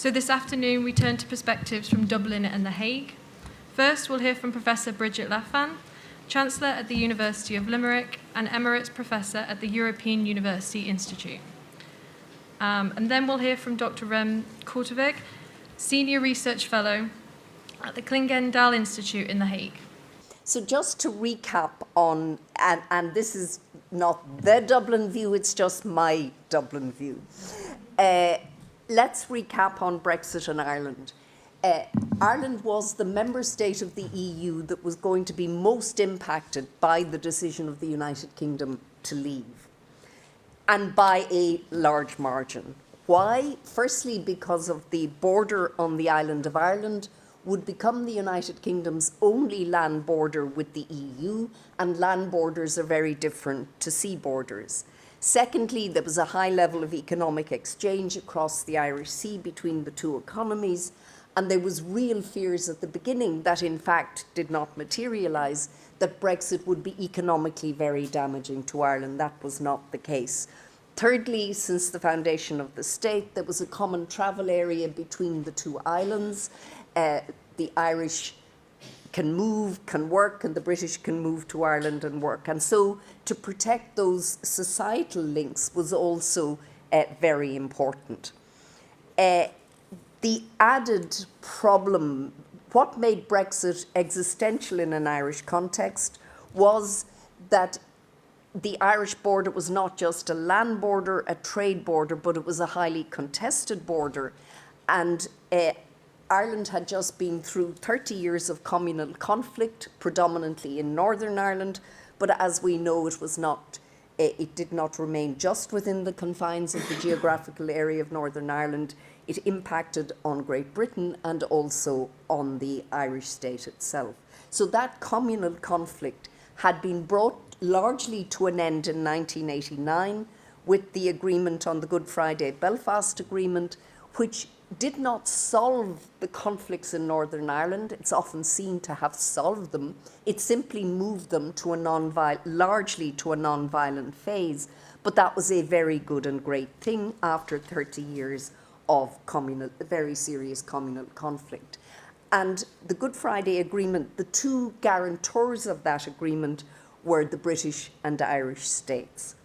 So this afternoon we turn to perspectives from Dublin and The Hague. First, we'll hear from Professor Brigid Laffan, Chancellor at the University of Limerick and Emeritus Professor at the European University Institute. And then we'll hear from Dr. Korteweg, Senior Research Fellow at the Clingendael Institute in The Hague. So just to recap on, and this is not the Dublin view, it's just my Dublin view. Let's recap on Brexit and Ireland. Ireland was the member state of the EU that was going to be most impacted by the decision of the United Kingdom to leave, and by a large margin. Why? Firstly, because of the border on the island of Ireland would become the United Kingdom's only land border with the EU, and land borders are very different to sea borders. Secondly, there was a high level of economic exchange across the Irish Sea between the two economies, and there was real fears at the beginning that in fact did not materialise, that Brexit would be economically very damaging to Ireland. That was not the case. Thirdly, since the foundation of the state, there was a common travel area between the two islands. The Irish can move, can work, and the British can move to Ireland and work. And so to protect those societal links was also very important. The added problem, what made Brexit existential in an Irish context, was that the Irish border was not just a land border, a trade border, but it was a highly contested border. And Ireland had just been through 30 years of communal conflict, predominantly in Northern Ireland, but as we know, it did not remain just within the confines of the geographical area of Northern Ireland. It impacted on Great Britain and also on the Irish state itself. So that communal conflict had been brought largely to an end in 1989 with the agreement on the Good Friday Belfast Agreement, which did not solve the conflicts in Northern Ireland. It's often seen to have solved them. It simply moved them to largely to a non-violent phase. But that was a very good and great thing after 30 years of very serious communal conflict. And the Good Friday Agreement, the two guarantors of that agreement were the British and Irish states.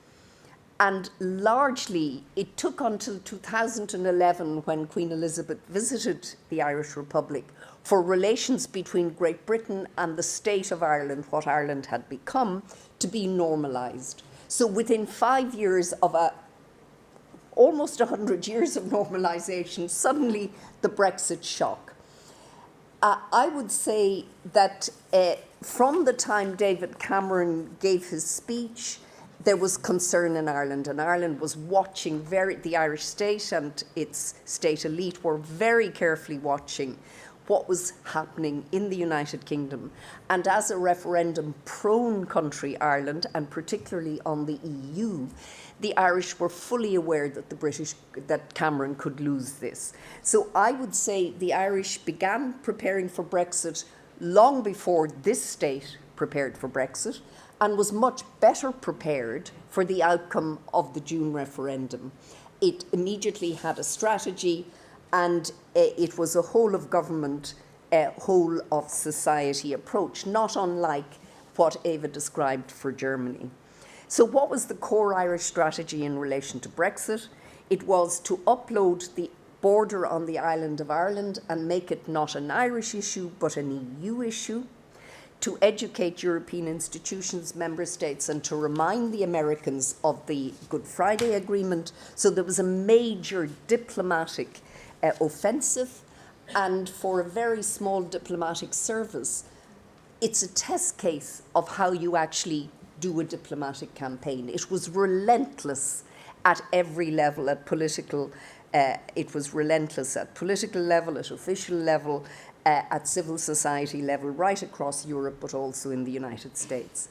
And largely, it took until 2011, when Queen Elizabeth visited the Irish Republic, for relations between Great Britain and the state of Ireland, what Ireland had become, to be normalised. So within 5 years of almost 100 years of normalisation, suddenly the Brexit shock. I would say that from the time David Cameron gave his speech, there was concern in Ireland, and Ireland was watching the Irish state and its state elite were very carefully watching what was happening in the United Kingdom. And as a referendum-prone country, Ireland, and particularly on the EU, the Irish were fully aware that Cameron could lose this. So I would say the Irish began preparing for Brexit long before this state prepared for Brexit, and was much better prepared for the outcome of the June referendum. It immediately had a strategy, and it was a whole of government, whole of society approach, not unlike what Eva described for Germany. So what was the core Irish strategy in relation to Brexit? It was to upload the border on the island of Ireland and make it not an Irish issue, but an EU issue, to educate European institutions, member states, and to remind the Americans of the Good Friday Agreement. So there was a major diplomatic offensive, and for a very small diplomatic service, it's a test case of how you actually do a diplomatic campaign. It was relentless at every level, it was relentless at political level, at official level, at civil society level, right across Europe, but also in the United States.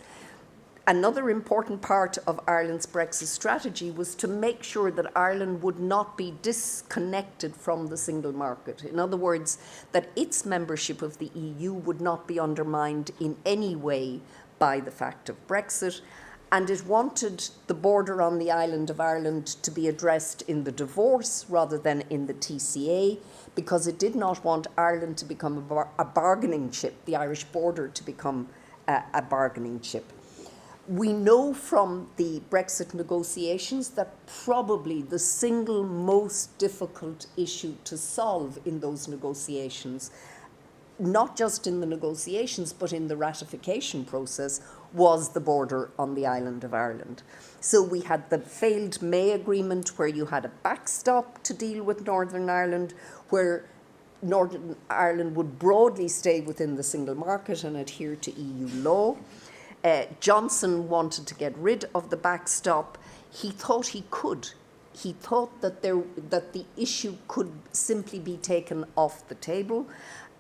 Another important part of Ireland's Brexit strategy was to make sure that Ireland would not be disconnected from the single market. In other words, that its membership of the EU would not be undermined in any way by the fact of Brexit. and it wanted the border on the island of Ireland to be addressed in the divorce rather than in the TCA, because it did not want Ireland to become a bargaining chip, the Irish border to become a bargaining chip. We know from the Brexit negotiations that probably the single most difficult issue to solve in those negotiations, not just in the negotiations but in the ratification process, was the border on the island of Ireland. So we had the failed May Agreement, where you had a backstop to deal with Northern Ireland, where Northern Ireland would broadly stay within the single market and adhere to EU law. Johnson wanted to get rid of the backstop. He thought he could. He thought that the issue could simply be taken off the table,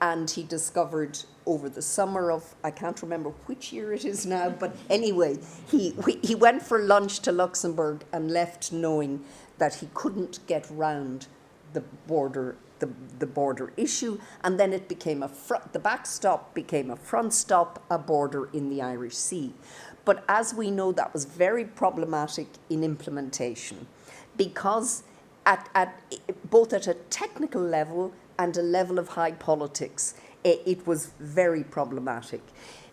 and he discovered over the summer of, I can't remember which year it is now, but anyway, he went for lunch to Luxembourg and left knowing that he couldn't get round the border issue, and then it became the backstop became a front stop, a border in the Irish Sea. But as we know, that was very problematic in implementation, because both at a technical level and a level of high politics, it was very problematic.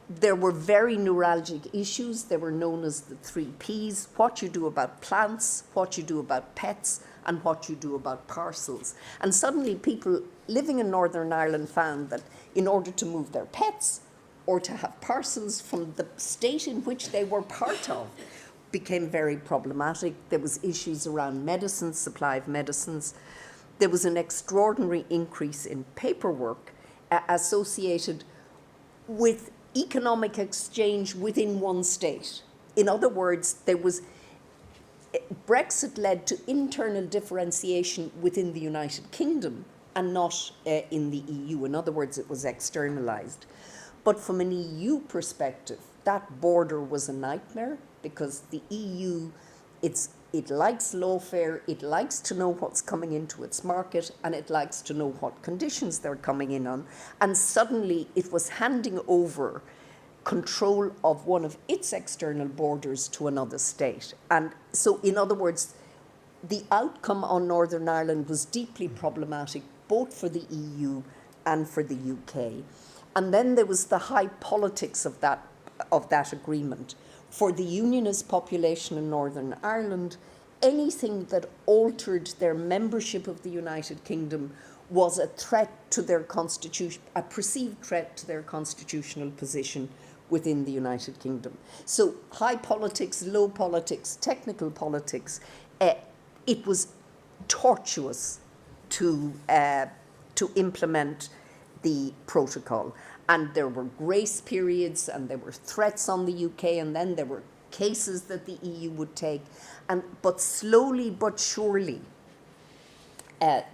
There were very neuralgic issues. They were known as the 3 Ps: what you do about plants, what you do about pets, and what you do about parcels. And suddenly people living in Northern Ireland found that in order to move their pets or to have parcels from the state in which they were part of became very problematic. There was issues around medicines, supply of medicines. There was an extraordinary increase in paperwork associated with economic exchange within one state. In other words, Brexit led to internal differentiation within the United Kingdom and not in the EU. In other words, it was externalized. But from an EU perspective, that border was a nightmare, because the EU, it likes lawfare, it likes to know what's coming into its market, and it likes to know what conditions they're coming in on. And suddenly it was handing over control of one of its external borders to another state. And so, in other words, the outcome on Northern Ireland was deeply problematic, both for the EU and for the UK. And then there was the high politics of that agreement. For the Unionist population in Northern Ireland, anything that altered their membership of the United Kingdom was a threat to their constitution, a perceived threat to their constitutional position within the United Kingdom. So high politics, low politics, technical politics, it was tortuous to implement the protocol. And there were grace periods, and there were threats on the UK, and then there were cases that the EU would take. But slowly but surely,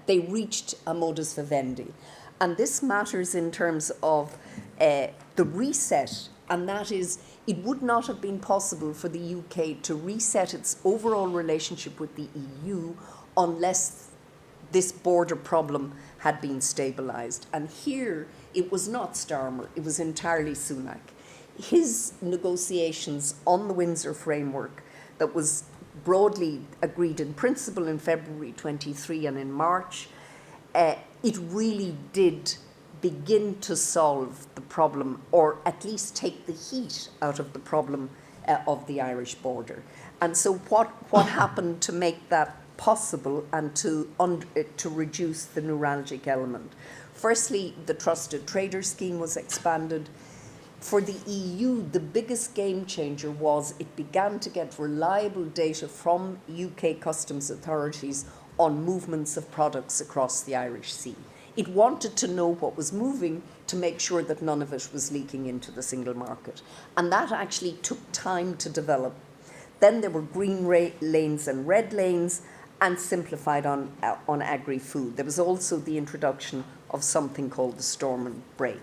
they reached a modus vivendi. And this matters in terms of the reset, and that is, it would not have been possible for the UK to reset its overall relationship with the EU unless this border problem had been stabilised. And here, it was not Starmer, it was entirely Sunak. His negotiations on the Windsor framework that was broadly agreed in principle in February 23 and in March, it really did begin to solve the problem, or at least take the heat out of the problem of the Irish border. And so what happened to make that possible and to reduce the neuralgic element? Firstly, the trusted trader scheme was expanded. For the EU, the biggest game changer was it began to get reliable data from UK customs authorities on movements of products across the Irish Sea. It wanted to know what was moving to make sure that none of it was leaking into the single market. And that actually took time to develop. Then there were green lanes and red lanes, and simplified on agri-food. There was also the introduction of something called the storm and break.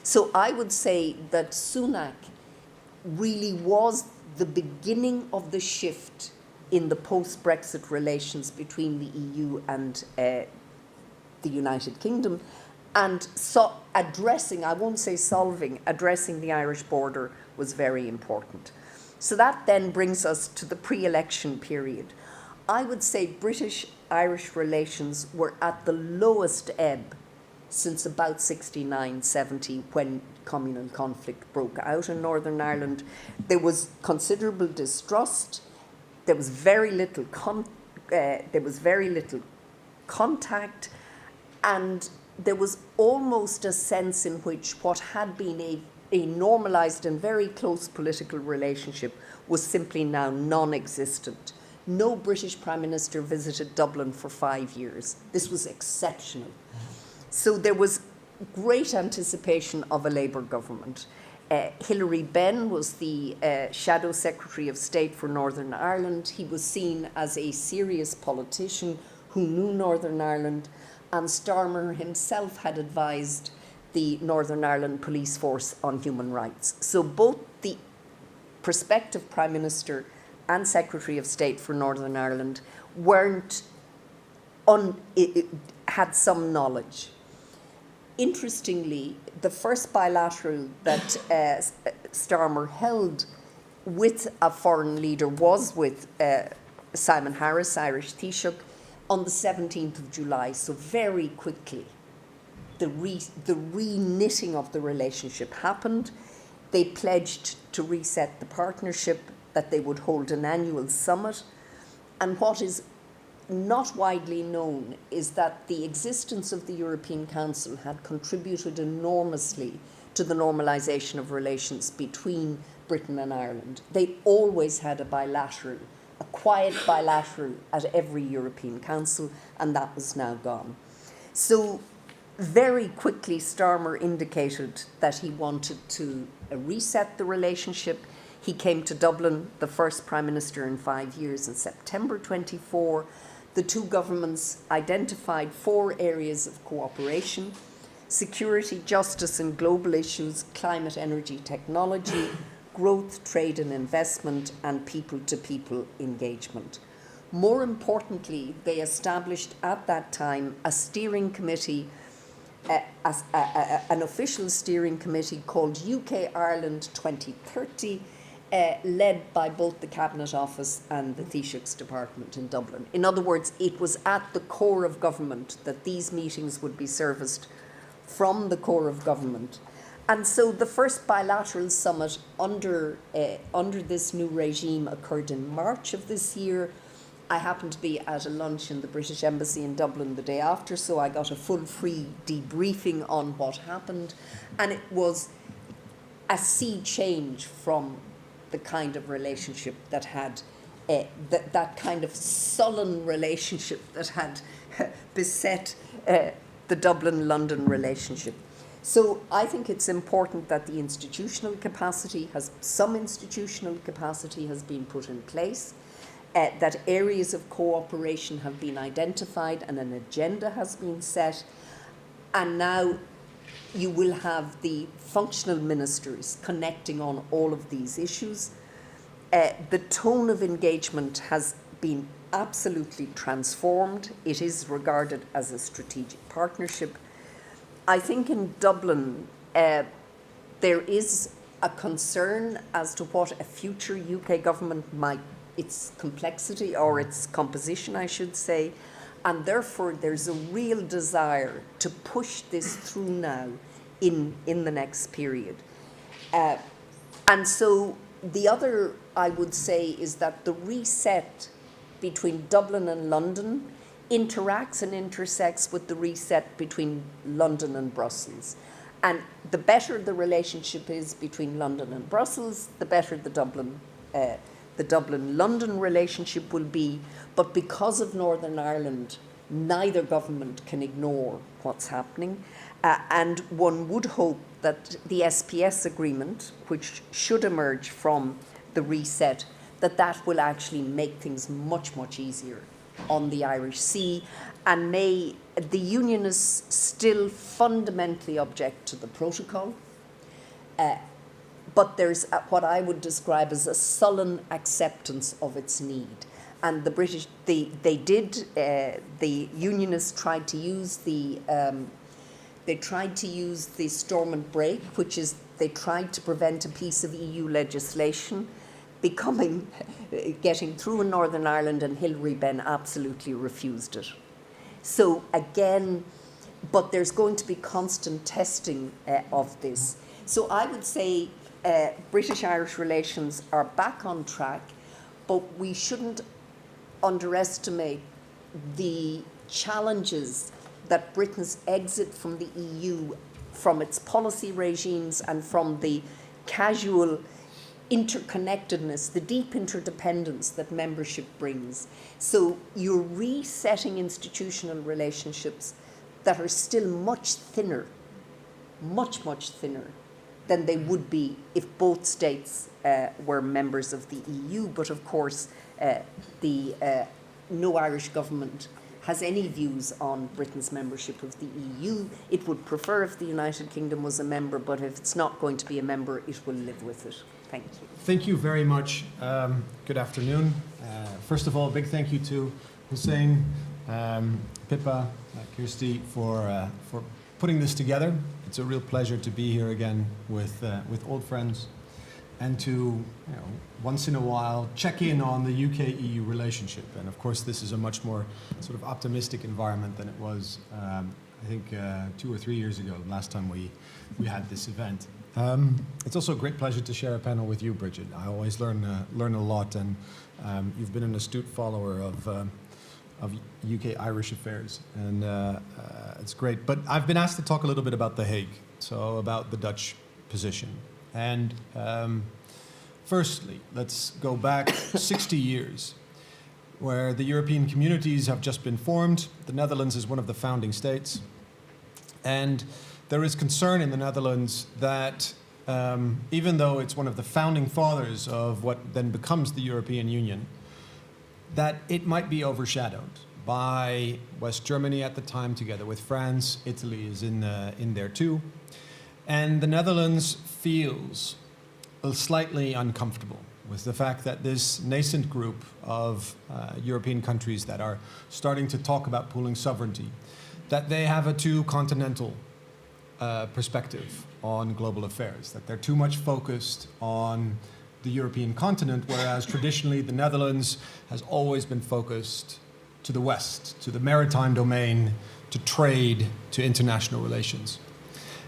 So I would say that Sunak really was the beginning of the shift in the post-Brexit relations between the EU and the United Kingdom, and so addressing, I won't say solving, addressing the Irish border was very important. So that then brings us to the pre-election period. I would say British-Irish relations were at the lowest ebb since about 69-70, when communal conflict broke out in Northern Ireland. There was considerable distrust. There was very little contact, and there was almost a sense in which what had been a normalised and very close political relationship was simply now non-existent. No British Prime Minister visited Dublin for 5 years. This was exceptional. So there was great anticipation of a Labour government. Hilary Benn was the Shadow Secretary of State for Northern Ireland. He was seen as a serious politician who knew Northern Ireland, and Starmer himself had advised the Northern Ireland Police Force on human rights. So both the prospective Prime Minister and Secretary of State for Northern Ireland had some knowledge. Interestingly, the first bilateral that Starmer held with a foreign leader was with Simon Harris, Irish Taoiseach, on the 17th of July, so very quickly. The re-knitting of the relationship happened. They pledged to reset the partnership, that they would hold an annual summit. And what is not widely known is that the existence of the European Council had contributed enormously to the normalisation of relations between Britain and Ireland. They always had a quiet bilateral at every European Council, and that was now gone. So very quickly Starmer indicated that he wanted to reset the relationship. He came to Dublin, the first Prime Minister in 5 years, in September 24. The two governments identified 4 areas of cooperation: security, justice and global issues, climate, energy, technology, growth, trade and investment, and people-to-people engagement. More importantly, they established at that time a steering committee, an official steering committee called UK Ireland 2030, led by both the Cabinet Office and the Taoiseach's Department in Dublin. In other words, it was at the core of government that these meetings would be serviced from the core of government. And so the first bilateral summit under this new regime occurred in March of this year. I happened to be at a lunch in the British Embassy in Dublin the day after, so I got a full free debriefing on what happened. And it was a sea change from the kind of relationship that had, that kind of sullen relationship that had beset the Dublin-London relationship. So I think it's important that the some institutional capacity has been put in place, that areas of cooperation have been identified and an agenda has been set, and now you will have the functional ministers connecting on all of these issues. The tone of engagement has been absolutely transformed. It is regarded as a strategic partnership. I think in Dublin, there is a concern as to what a future UK government its complexity or its composition, I should say, and therefore there's a real desire to push this through now in the next period. And so the other, I would say, is that the reset between Dublin and London interacts and intersects with the reset between London and Brussels. And the better the relationship is between London and Brussels, the better the Dublin-London relationship will be. But because of Northern Ireland, neither government can ignore what's happening. And one would hope that the SPS agreement, which should emerge from the reset, that will actually make things much, much easier on the Irish Sea. And the Unionists still fundamentally object to the protocol, but there's what I would describe as a sullen acceptance of its need. And the British, the Unionists tried to use the storm and break, which is they tried to prevent a piece of EU legislation getting through in Northern Ireland, and Hilary Benn absolutely refused it. So again, but there's going to be constant testing of this. So I would say British-Irish relations are back on track, but we shouldn't underestimate the challenges that Britain's exit from the EU, from its policy regimes and from the casual interconnectedness, the deep interdependence that membership brings. So you're resetting institutional relationships that are still much thinner, much, much thinner than they would be if both states were members of the EU. But of course, no Irish government has any views on Britain's membership of the EU. It would prefer if the United Kingdom was a member, but if it's not going to be a member, it will live with it. Thank you. Thank you very much. Good afternoon. First of all, a big thank you to Hussein, Pippa, Kirsty for putting this together. It's a real pleasure to be here again with old friends, and to, once in a while check in on the UK-EU relationship. And of course, this is a much more sort of optimistic environment than it was, I think, 2 or 3 years ago, last time we had this event. It's also a great pleasure to share a panel with you, Brigid. I always learn a lot, and you've been an astute follower of UK-Irish affairs, and it's great. But I've been asked to talk a little bit about The Hague, so about the Dutch position. And firstly, let's go back 60 years, where the European communities have just been formed. The Netherlands is one of the founding states. And there is concern in the Netherlands that even though it's one of the founding fathers of what then becomes the European Union, that it might be overshadowed by West Germany at the time, together with France. Italy is in there too. And the Netherlands feels slightly uncomfortable with the fact that this nascent group of European countries that are starting to talk about pooling sovereignty, that they have a too continental perspective on global affairs, that they're too much focused on the European continent, whereas traditionally the Netherlands has always been focused to the West, to the maritime domain, to trade, to international relations.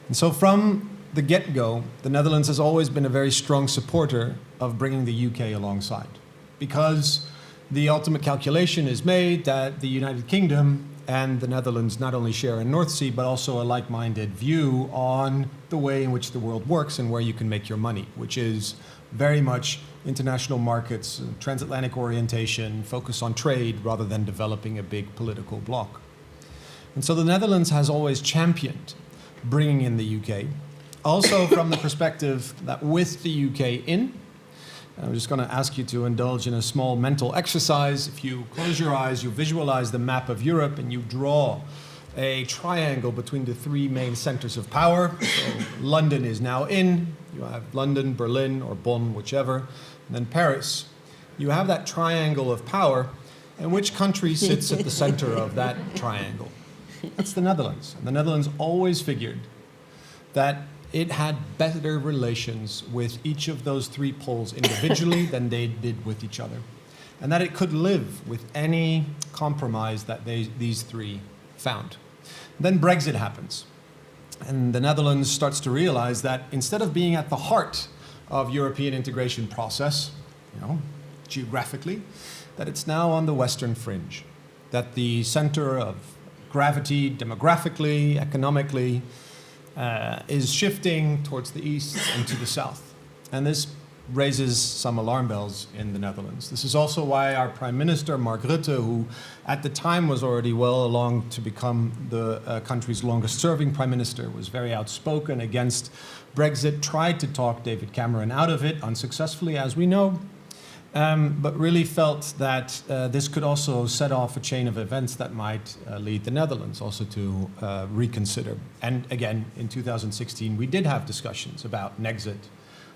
And so from the get-go, the Netherlands has always been a very strong supporter of bringing the UK alongside, because the ultimate calculation is made that the United Kingdom and the Netherlands not only share a North Sea, but also a like-minded view on the way in which the world works and where you can make your money, which is very much international markets, transatlantic orientation, focus on trade rather than developing a big political bloc. And so the Netherlands has always championed bringing in the UK, also from the perspective that with the UK in, I'm just going to ask you to indulge in a small mental exercise. If you close your eyes, you visualize the map of Europe and you draw a triangle between the three main centers of power. So London is now in. You have London, Berlin, or Bonn, whichever, and then Paris. You have that triangle of power, and which country sits at the center of that triangle? That's the Netherlands. And the Netherlands always figured that it had better relations with each of those three poles individually than they did with each other, and that it could live with any compromise that these three found. Then Brexit happens, and the Netherlands starts to realize that instead of being at the heart of European integration process, geographically, that it's now on the western fringe, that the center of gravity demographically, economically, is shifting towards the east and to the south. And this raises some alarm bells in the Netherlands. This is also why our Prime Minister, Mark Rutte, who at the time was already well along to become the country's longest serving Prime Minister, was very outspoken against Brexit, tried to talk David Cameron out of it, unsuccessfully, as we know, but really felt that this could also set off a chain of events that might lead the Netherlands also to reconsider. And again, in 2016, we did have discussions about Nexit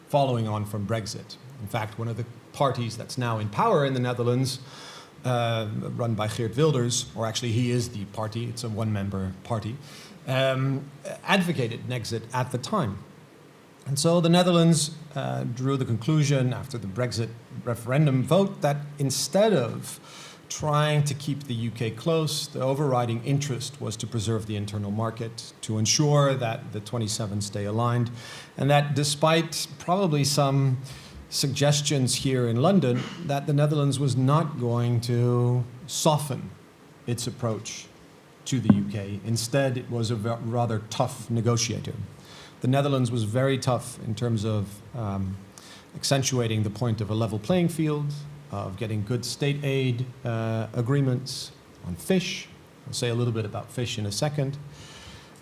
following on from Brexit. In fact, one of the parties that's now in power in the Netherlands, run by Geert Wilders, or actually he is the party, it's a one-member party, advocated Nexit at the time. And so the Netherlands drew the conclusion after the Brexit referendum vote that instead of trying to keep the UK close, the overriding interest was to preserve the internal market, to ensure that the 27 stay aligned, and that despite probably some suggestions here in London, that the Netherlands was not going to soften its approach to the UK. Instead, it was a rather tough negotiator. The Netherlands was very tough in terms of accentuating the point of a level playing field, of getting good state aid agreements on fish. I'll say a little bit about fish in a second.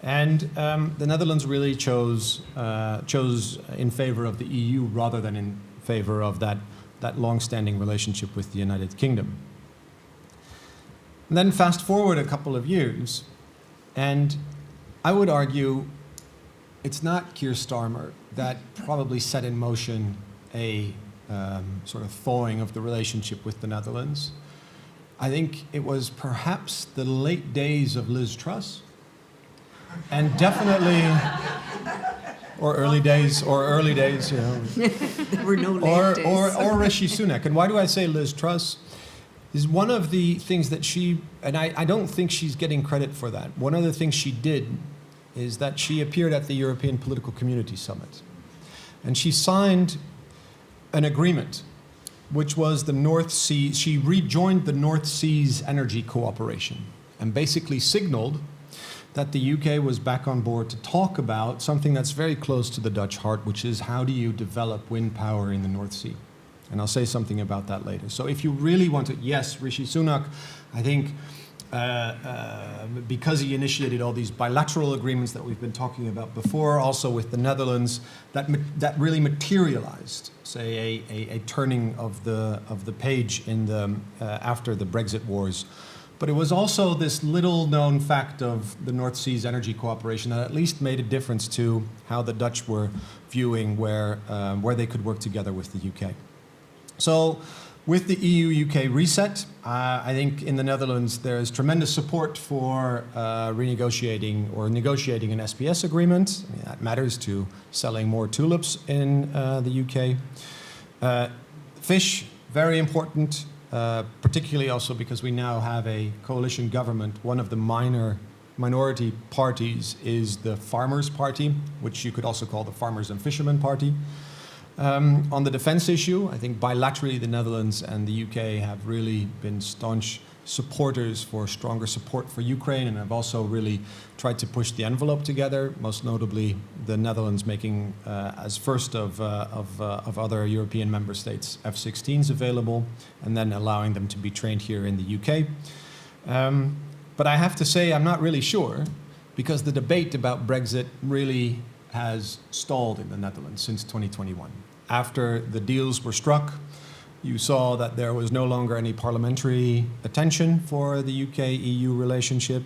And the Netherlands really chose in favor of the EU rather than in favor of that long-standing relationship with the United Kingdom. And then fast forward a couple of years, and I would argue it's not Keir Starmer that probably set in motion a sort of thawing of the relationship with the Netherlands. I think it was perhaps the late days of Liz Truss, and definitely, or early days, you know. There were no late days. Or Rishi Sunak. And why do I say Liz Truss? Is one of the things that she, and I don't think she's getting credit for that. One of the things she did is that she appeared at the European Political Community Summit. And she signed an agreement, which was the North Sea. She rejoined the North Seas energy cooperation and basically signaled that the UK was back on board to talk about something that's very close to the Dutch heart, which is how do you develop wind power in the North Sea? And I'll say something about that later. So if you really want to, yes, Rishi Sunak, I think because he initiated all these bilateral agreements that we've been talking about before, also with the Netherlands, that really materialized, say, a turning of the page in the after the Brexit wars. But it was also this little-known fact of the North Seas energy cooperation that at least made a difference to how the Dutch were viewing where they could work together with the UK. So with the EU-UK reset, I think in the Netherlands there's tremendous support for renegotiating or negotiating an SPS agreement. I mean, that matters to selling more tulips in the UK. Fish, very important, particularly also because we now have a coalition government. One of the minority parties is the Farmers' Party, which you could also call the Farmers and Fishermen Party. On the defense issue, I think bilaterally the Netherlands and the UK have really been staunch supporters for stronger support for Ukraine, and have also really tried to push the envelope together, most notably the Netherlands making, as first of other European member states, F-16s available, and then allowing them to be trained here in the UK. But I have to say I'm not really sure, because the debate about Brexit really has stalled in the Netherlands since 2021. After the deals were struck, you saw that there was no longer any parliamentary attention for the UK-EU relationship.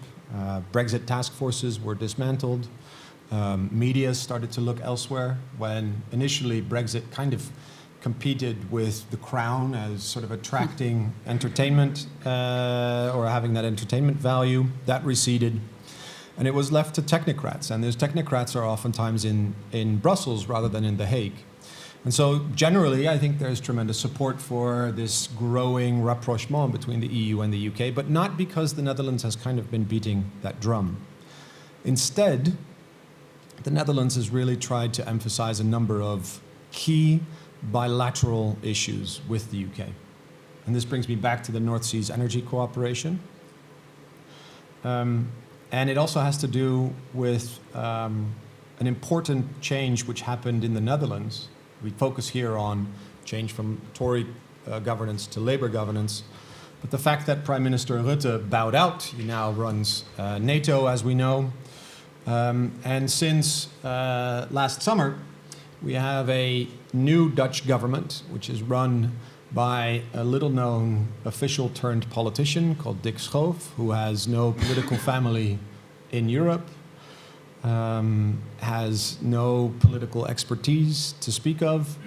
Brexit task forces were dismantled. Media started to look elsewhere when initially Brexit kind of competed with The Crown as sort of attracting entertainment or having that entertainment value. That receded. And it was left to technocrats, and those technocrats are oftentimes in Brussels rather than in The Hague. And so generally, I think there's tremendous support for this growing rapprochement between the EU and the UK, but not because the Netherlands has kind of been beating that drum. Instead, the Netherlands has really tried to emphasize a number of key bilateral issues with the UK. And this brings me back to the North Seas energy cooperation. And it also has to do with an important change which happened in the Netherlands. We focus here on change from Tory governance to Labour governance. But the fact that Prime Minister Rutte bowed out, he now runs NATO, as we know. And since last summer, we have a new Dutch government, which is run by a little-known official turned politician called Dick Schoof, who has no political family in Europe, has no political expertise to speak of,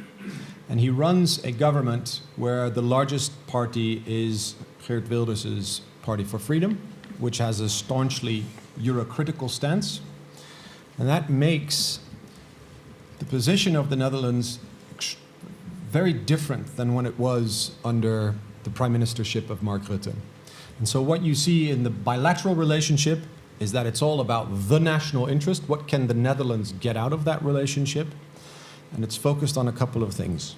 and he runs a government where the largest party is Geert Wilders' Party for Freedom, which has a staunchly Euro-critical stance, and that makes the position of the Netherlands very different than when it was under the prime ministership of Mark Rutte. And so what you see in the bilateral relationship is that it's all about the national interest. What can the Netherlands get out of that relationship? And it's focused on a couple of things.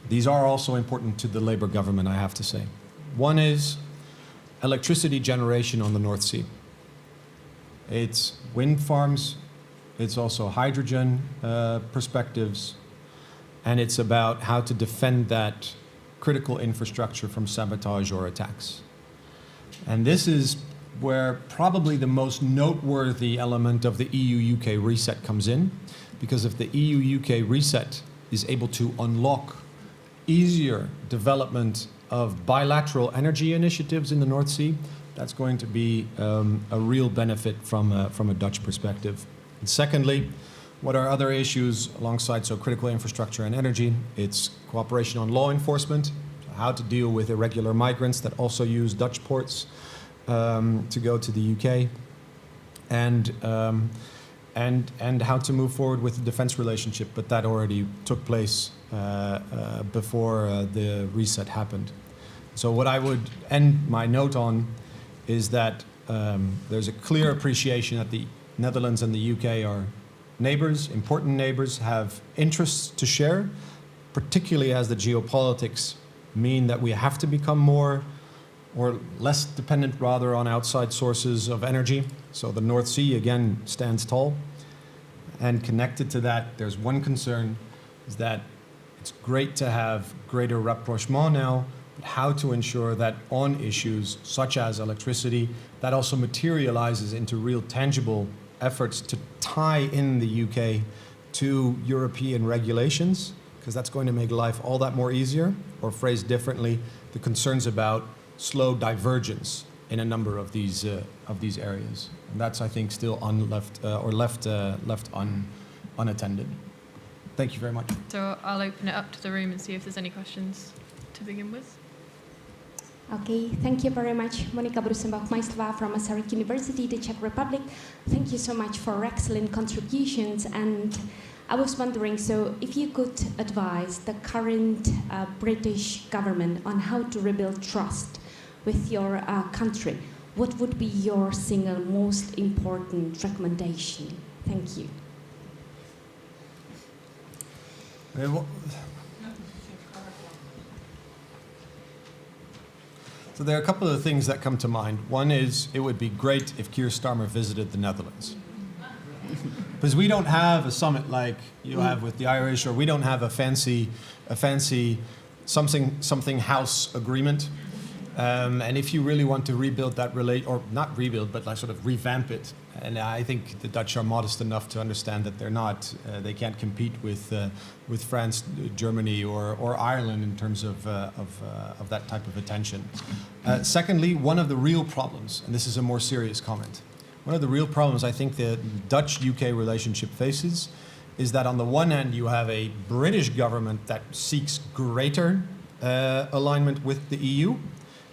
These are also important to the Labour government, I have to say. One is electricity generation on the North Sea. It's wind farms, it's also hydrogen perspectives, and it's about how to defend that critical infrastructure from sabotage or attacks. And this is where probably the most noteworthy element of the EU-UK reset comes in, because if the EU-UK reset is able to unlock easier development of bilateral energy initiatives in the North Sea, that's going to be a real benefit from a Dutch perspective. And secondly, what are other issues alongside critical infrastructure and energy? It's cooperation on law enforcement, so how to deal with irregular migrants that also use Dutch ports to go to the UK, and how to move forward with the defense relationship, but that already took place before the reset happened. So what I would end my note on is that there's a clear appreciation that the Netherlands and the UK are neighbors, important neighbors, have interests to share, particularly as the geopolitics mean that we have to become more or less dependent rather on outside sources of energy. So the North Sea again stands tall. And connected to that, there's one concern, is that it's great to have greater rapprochement now, but how to ensure that on issues such as electricity, that also materializes into real tangible efforts to tie in the UK to European regulations, because that's going to make life all that more easier, or phrased differently, the concerns about slow divergence in a number of these areas. And that's, I think, still left unattended. Thank you very much. So I'll open it up to the room and see if there's any questions to begin with. Okay, thank you very much, Monika Brusenbach-Majstwa from Masaryk University, the Czech Republic. Thank you so much for excellent contributions. And I was wondering, so if you could advise the current British government on how to rebuild trust with your country, what would be your single most important recommendation? Thank you. So there are a couple of things that come to mind. One is it would be great if Keir Starmer visited the Netherlands. Because we don't have a summit like you have with the Irish, or we don't have a fancy something house agreement. And if you really want to rebuild that or not rebuild, but like sort of revamp it, and I think the Dutch are modest enough to understand that they can't compete with France, Germany, or Ireland in terms of that type of attention. Secondly, one of the real problems, and this is a more serious comment, one of the real problems I think the Dutch-UK relationship faces is that on the one hand you have a British government that seeks greater alignment with the EU,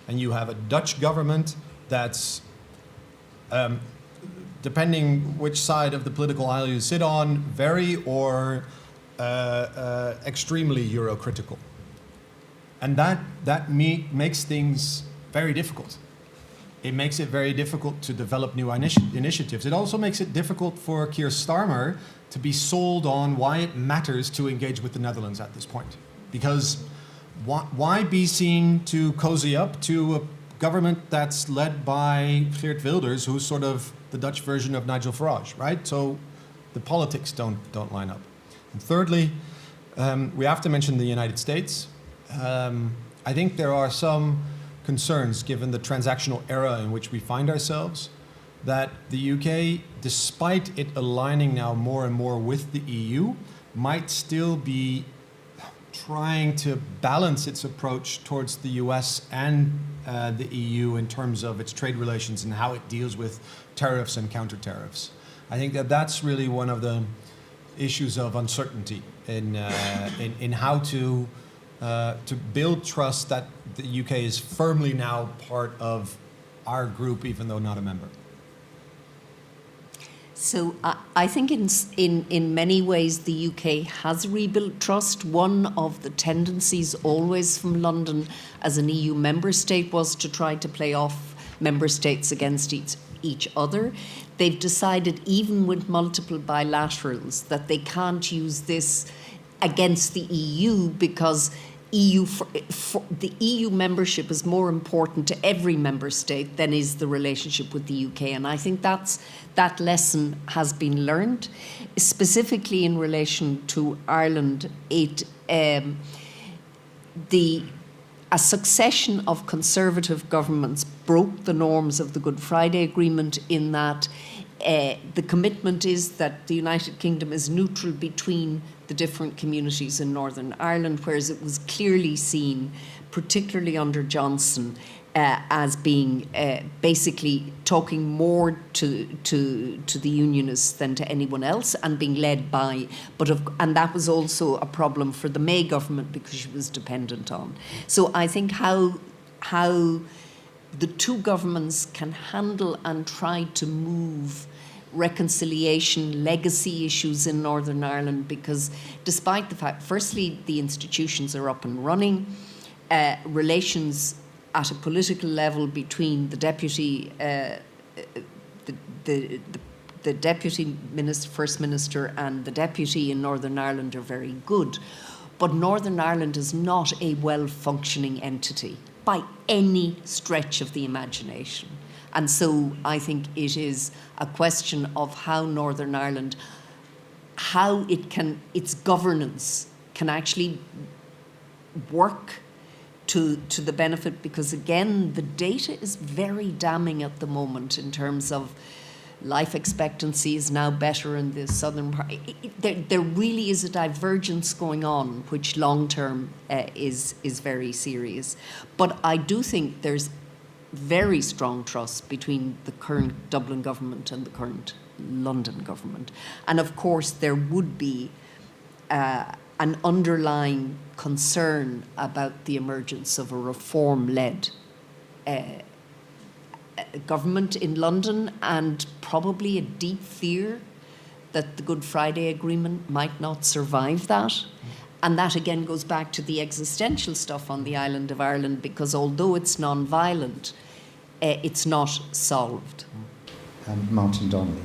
and you have a Dutch government that's, depending which side of the political aisle you sit on, very or extremely Euro-critical. And that makes things very difficult. It makes it very difficult to develop new initiatives. It also makes it difficult for Keir Starmer to be sold on why it matters to engage with the Netherlands at this point. Because why be seen to cozy up to a government that's led by Geert Wilders, who's sort of the Dutch version of Nigel Farage, right? So the politics don't line up. And thirdly, we have to mention the United States. I think there are some concerns, given the transactional era in which we find ourselves, that the UK, despite it aligning now more and more with the EU, might still be trying to balance its approach towards the US and the EU in terms of its trade relations and how it deals with tariffs and counter-tariffs. I think that's really one of the issues of uncertainty in how to build trust that the UK is firmly now part of our group, even though not a member. So I think in many ways the UK has rebuilt trust. One of the tendencies always from London as an EU member state was to try to play off member states against each other. They've decided, even with multiple bilaterals, that they can't use this against the EU because the EU membership is more important to every member state than is the relationship with the UK. And I think that lesson has been learned, specifically in relation to Ireland. A succession of Conservative governments broke the norms of the Good Friday Agreement in that the commitment is that the United Kingdom is neutral between the different communities in Northern Ireland, whereas it was clearly seen, particularly under Johnson, as being basically talking more to the Unionists than to anyone else, and being led by, and that was also a problem for the May government because she was dependent on. So I think how the two governments can handle and try to move reconciliation, legacy issues in Northern Ireland, because despite the fact, firstly, the institutions are up and running, relations at a political level between the deputy, the deputy minister, first minister, and the deputy in Northern Ireland are very good, but Northern Ireland is not a well-functioning entity by any stretch of the imagination. And so I think it is a question of how Northern Ireland, how its governance can actually work to the benefit, because again, the data is very damning at the moment in terms of life expectancy is now better in the southern part. There really is a divergence going on, which long term is very serious. But I do think there's very strong trust between the current Dublin government and the current London government. And of course, there would be an underlying concern about the emergence of a reform-led government in London, and probably a deep fear that the Good Friday Agreement might not survive that. And that again goes back to the existential stuff on the island of Ireland, because although it's non-violent, it's not solved. Martin Donnelly,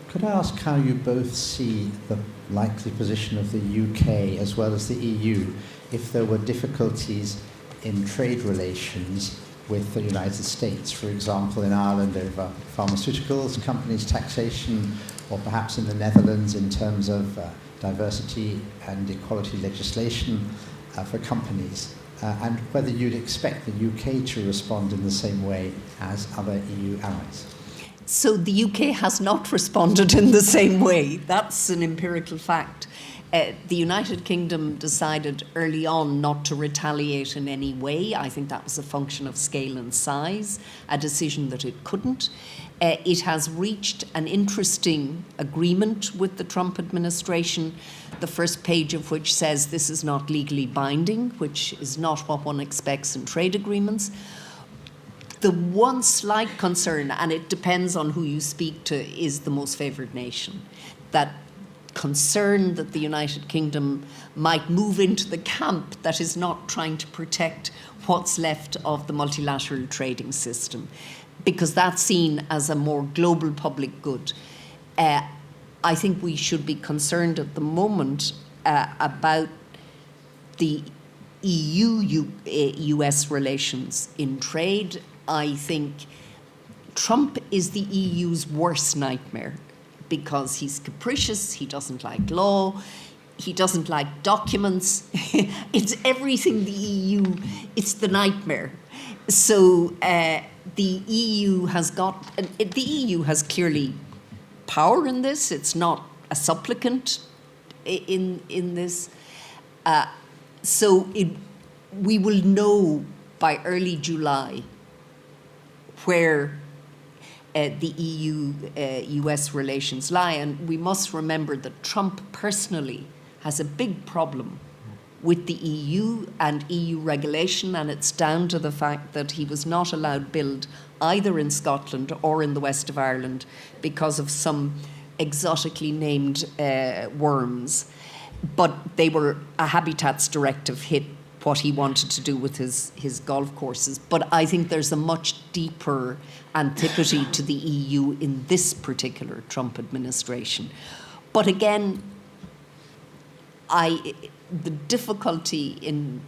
could I ask how you both see the likely position of the UK as well as the EU if there were difficulties in trade relations with the United States, for example, in Ireland over pharmaceuticals, companies taxation, or perhaps in the Netherlands in terms of diversity and equality legislation for companies, and whether you'd expect the UK to respond in the same way as other EU allies? So the UK has not responded in the same way. That's an empirical fact. The United Kingdom decided early on not to retaliate in any way. I think that was a function of scale and size, a decision that it couldn't. It has reached an interesting agreement with the Trump administration, the first page of which says this is not legally binding, which is not what one expects in trade agreements. The one slight concern, and it depends on who you speak to, is the most favoured nation. That concern that the United Kingdom might move into the camp that is not trying to protect what's left of the multilateral trading system, because that's seen as a more global public good. I think we should be concerned at the moment about the EU-US relations in trade. I think Trump is the EU's worst nightmare because he's capricious, he doesn't like law, he doesn't like documents. It's everything the EU, it's the nightmare. So the EU has clearly power in this. It's not a supplicant in this. We will know by early July where the EU-US relations lie. And we must remember that Trump personally has a big problem with the EU and EU regulation, and it's down to the fact that he was not allowed build either in Scotland or in the west of Ireland because of some exotically named worms, but they were a Habitats Directive hit what he wanted to do with his golf courses. But I think there's a much deeper antipathy to the EU in this particular Trump administration. But again, the difficulty in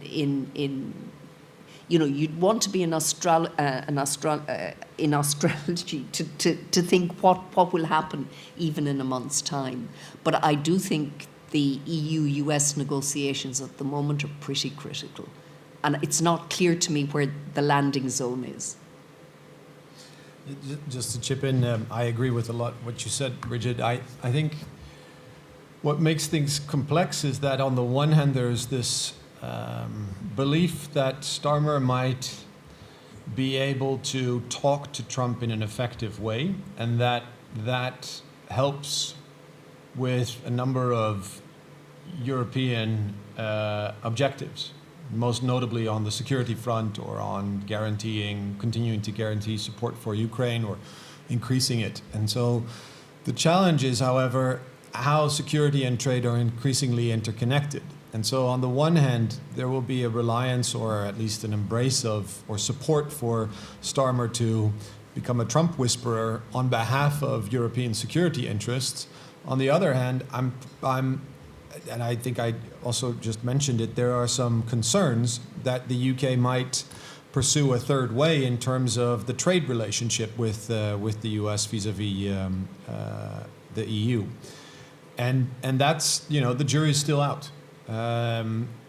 you'd want to be in astrology to think what will happen even in a month's time. But I do think the EU-US negotiations at the moment are pretty critical. And it's not clear to me where the landing zone is. Just to chip in, I agree with a lot what you said, Brigid. I think what makes things complex is that on the one hand there's this belief that Starmer might be able to talk to Trump in an effective way, and that helps with a number of European objectives, most notably on the security front or on continuing to guarantee support for Ukraine or increasing it. And so the challenge is, however, how security and trade are increasingly interconnected. And so on the one hand, there will be a reliance or at least an embrace of or support for Starmer to become a Trump whisperer on behalf of European security interests. On the other hand, and I think I also just mentioned it, there are some concerns that the UK might pursue a third way in terms of the trade relationship with the US vis-a-vis the EU. And that's, the jury's still out.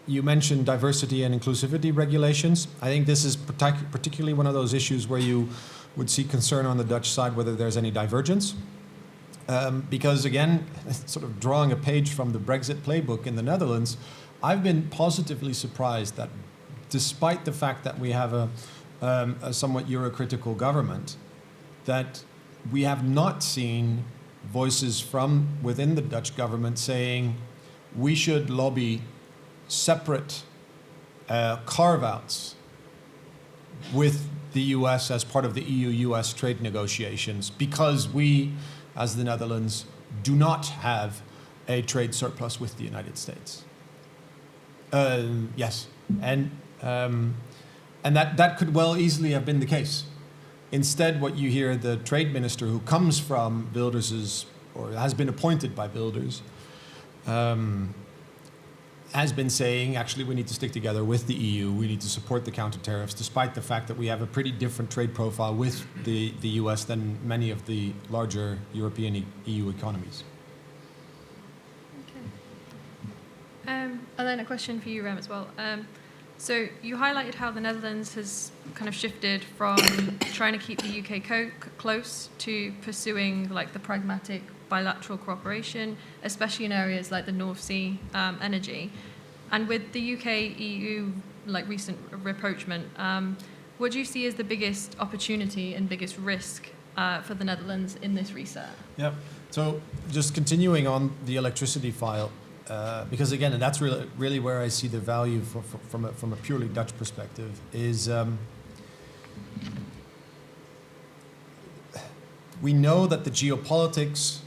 You mentioned diversity and inclusivity regulations. I think this is particularly one of those issues where you would see concern on the Dutch side whether there's any divergence. Because again, sort of drawing a page from the Brexit playbook in the Netherlands, I've been positively surprised that despite the fact that we have a somewhat Eurocritical government, that we have not seen voices from within the Dutch government saying we should lobby separate carve-outs with the US as part of the EU-US trade negotiations because we, as the Netherlands, do not have a trade surplus with the United States. Yes, and that could well easily have been the case. Instead, what you hear the trade minister who comes from Wilders's, or has been appointed by Wilders, has been saying, actually, we need to stick together with the EU. We need to support the counter tariffs, despite the fact that we have a pretty different trade profile with the US than many of the larger European EU economies. Okay. And then a question for you, Rem, as well. So you highlighted how the Netherlands has kind of shifted from trying to keep the UK close to pursuing the pragmatic bilateral cooperation, especially in areas like the North Sea energy. And with the UK-EU recent rapprochement, what do you see as the biggest opportunity and biggest risk for the Netherlands in this reset? Yeah. So just continuing on the electricity file, because again, and that's really where I see the value from a purely Dutch perspective, is we know that the geopolitics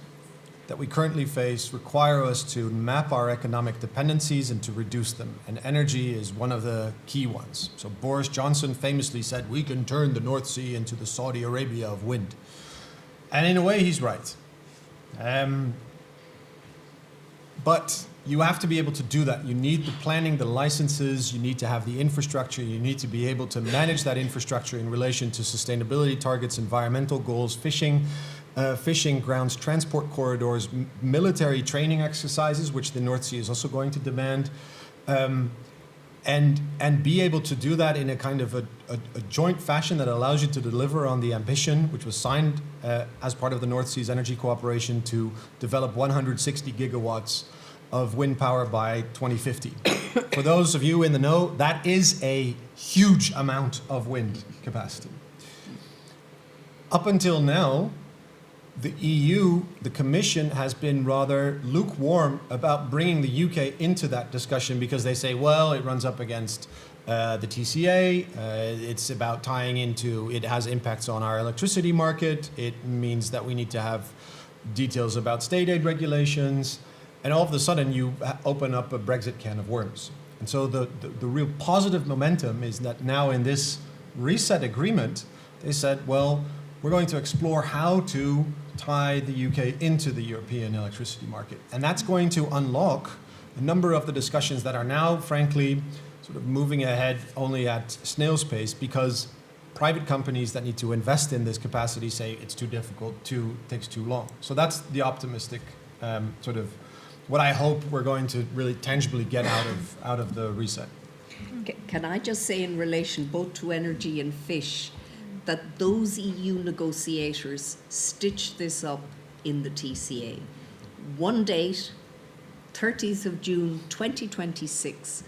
that we currently face require us to map our economic dependencies and to reduce them. And energy is one of the key ones. So Boris Johnson famously said, we can turn the North Sea into the Saudi Arabia of wind. And in a way, he's right. But you have to be able to do that. You need the planning, the licenses, you need to have the infrastructure, you need to be able to manage that infrastructure in relation to sustainability targets, environmental goals, fishing grounds, transport corridors, military training exercises, which the North Sea is also going to demand, and be able to do that in a kind of a joint fashion that allows you to deliver on the ambition, which was signed as part of the North Sea's energy cooperation to develop 160 gigawatts of wind power by 2050. For those of you in the know, that is a huge amount of wind capacity. Up until now, the EU, the Commission, has been rather lukewarm about bringing the UK into that discussion because they say, well, it runs up against the TCA, it's about tying into, it has impacts on our electricity market, it means that we need to have details about state aid regulations, and all of a sudden you open up a Brexit can of worms. And so the real positive momentum is that now in this reset agreement, they said, well, we're going to explore how to tie the UK into the European electricity market. And that's going to unlock a number of the discussions that are now, frankly, sort of moving ahead only at snail's pace, because private companies that need to invest in this capacity say it's too difficult, takes too long. So that's the optimistic sort of what I hope we're going to really tangibly get out of the reset. Can I just say in relation both to energy and fish, that those EU negotiators stitched this up in the TCA. One date, 30th of June 2026,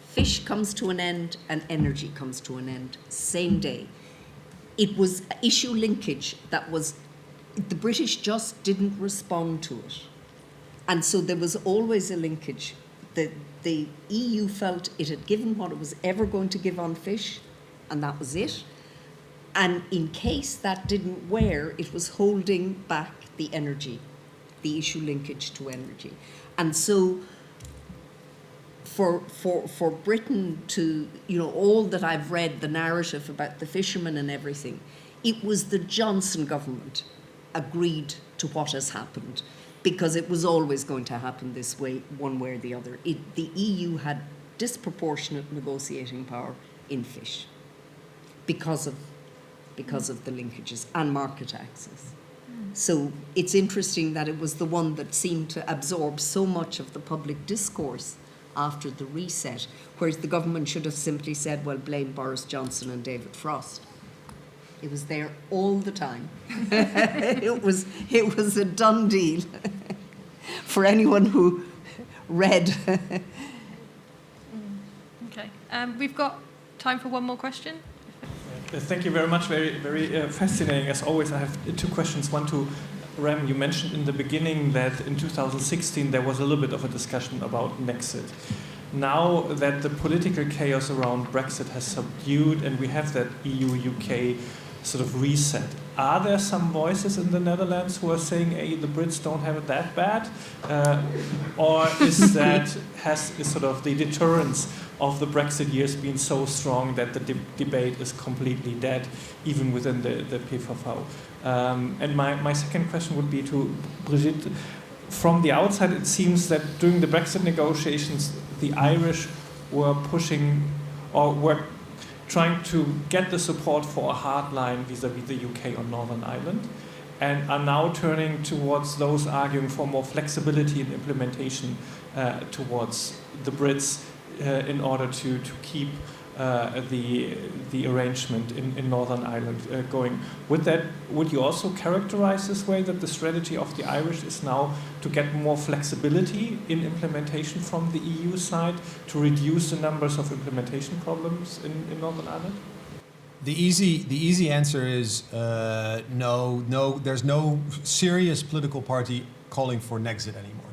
fish comes to an end and energy comes to an end, same day. It was issue linkage that was, the British just didn't respond to it. And so there was always a linkage. The EU felt it had given what it was ever going to give on fish, and that was it. And in case that didn't wear, it was holding back the energy, the issue linkage to energy. And so for Britain to, all that I've read, the narrative about the fishermen and everything, it was the Johnson government agreed to what has happened, because it was always going to happen this way, one way or the other. The EU had disproportionate negotiating power in fish because of the linkages and market access. So it's interesting that it was the one that seemed to absorb so much of the public discourse after the reset, whereas the government should have simply said, well, blame Boris Johnson and David Frost. It was there all the time. It was a done deal for anyone who read. Okay, we've got time for one more question. Thank you very much. Very, very fascinating. As always, I have two questions. One to Rem. You mentioned in the beginning that in 2016 there was a little bit of a discussion about Brexit. Now that the political chaos around Brexit has subdued and we have that EU-UK sort of reset, are there some voices in the Netherlands who are saying, hey, the Brits don't have it that bad? Or is sort of the deterrence of the Brexit years been so strong that the debate is completely dead, even within the PVV? And my second question would be to Brigid. From the outside, it seems that during the Brexit negotiations, the Irish were pushing or were trying to get the support for a hard line vis-à-vis the UK on Northern Ireland, and are now turning towards those arguing for more flexibility in implementation towards the Brits in order to keep the arrangement in Northern Ireland going. Would you also characterize this way that the strategy of the Irish is now to get more flexibility in implementation from the EU side to reduce the numbers of implementation problems in Northern Ireland? The easy answer is no. There's no serious political party calling for Nexit anymore.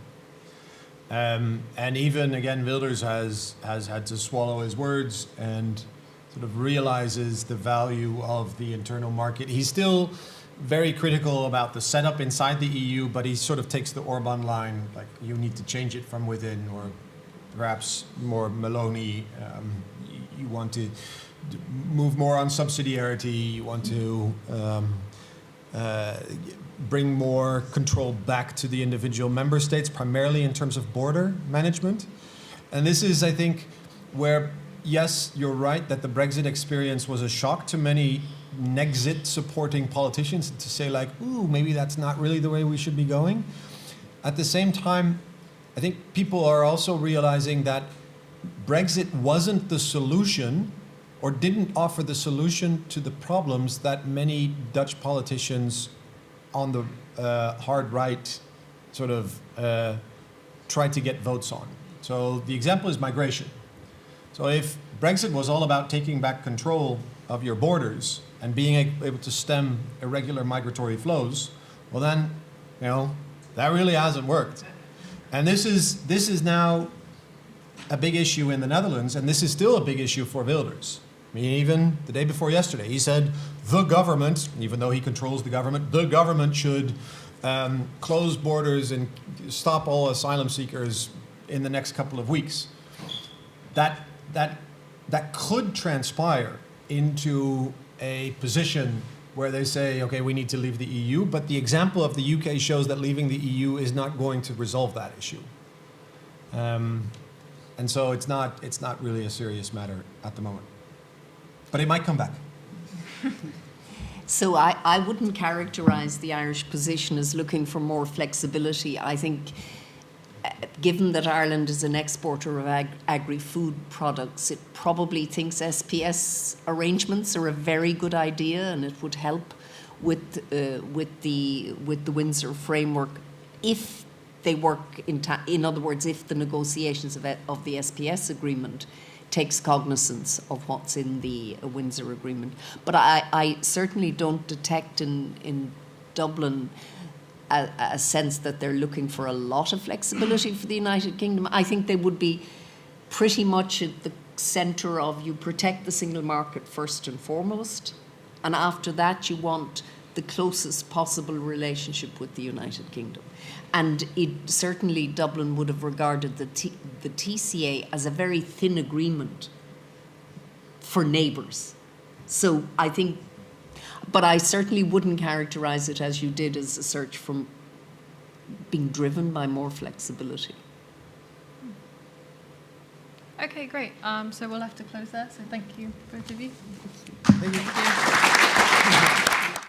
And even, again, Wilders has had to swallow his words and sort of realizes the value of the internal market. He's still very critical about the setup inside the EU, but he sort of takes the Orban line, like, you need to change it from within, or perhaps more Meloni, you want to move more on subsidiarity, you want to bring more control back to the individual member states, primarily in terms of border management. And this is, I think, where, yes, you're right that the Brexit experience was a shock to many Nexit supporting politicians to say, like, ooh, maybe that's not really the way we should be going. At the same time, I think people are also realizing that Brexit wasn't the solution, or didn't offer the solution to the problems that many Dutch politicians on the hard right sort of tried to get votes on. So the example is migration. So if Brexit was all about taking back control of your borders and being able to stem irregular migratory flows, well then, that really hasn't worked. And this is now a big issue in the Netherlands, and this is still a big issue for Wilders. I mean, even the day before yesterday, he said the government, even though he controls the government should close borders and stop all asylum seekers in the next couple of weeks. That could transpire into a position where they say, okay, we need to leave the EU, but the example of the UK shows that leaving the EU is not going to resolve that issue. And so it's not really a serious matter at the moment. But it might come back. So I wouldn't characterize the Irish position as looking for more flexibility. I think given that Ireland is an exporter of agri-food products, it probably thinks SPS arrangements are a very good idea, and it would help with the Windsor framework if they work in other words, if the negotiations of the SPS agreement takes cognizance of what's in the Windsor agreement. But I certainly don't detect in Dublin a sense that they're looking for a lot of flexibility for the United Kingdom. I think they would be pretty much at the centre of you protect the single market first and foremost, and after that you want the closest possible relationship with the United Kingdom. And certainly Dublin would have regarded the TCA as a very thin agreement for neighbours. So I think, but I certainly wouldn't characterise it as you did as a search from being driven by more flexibility. Okay, great. So we'll have to close there. So thank you, both of you. Thank you. Thank you.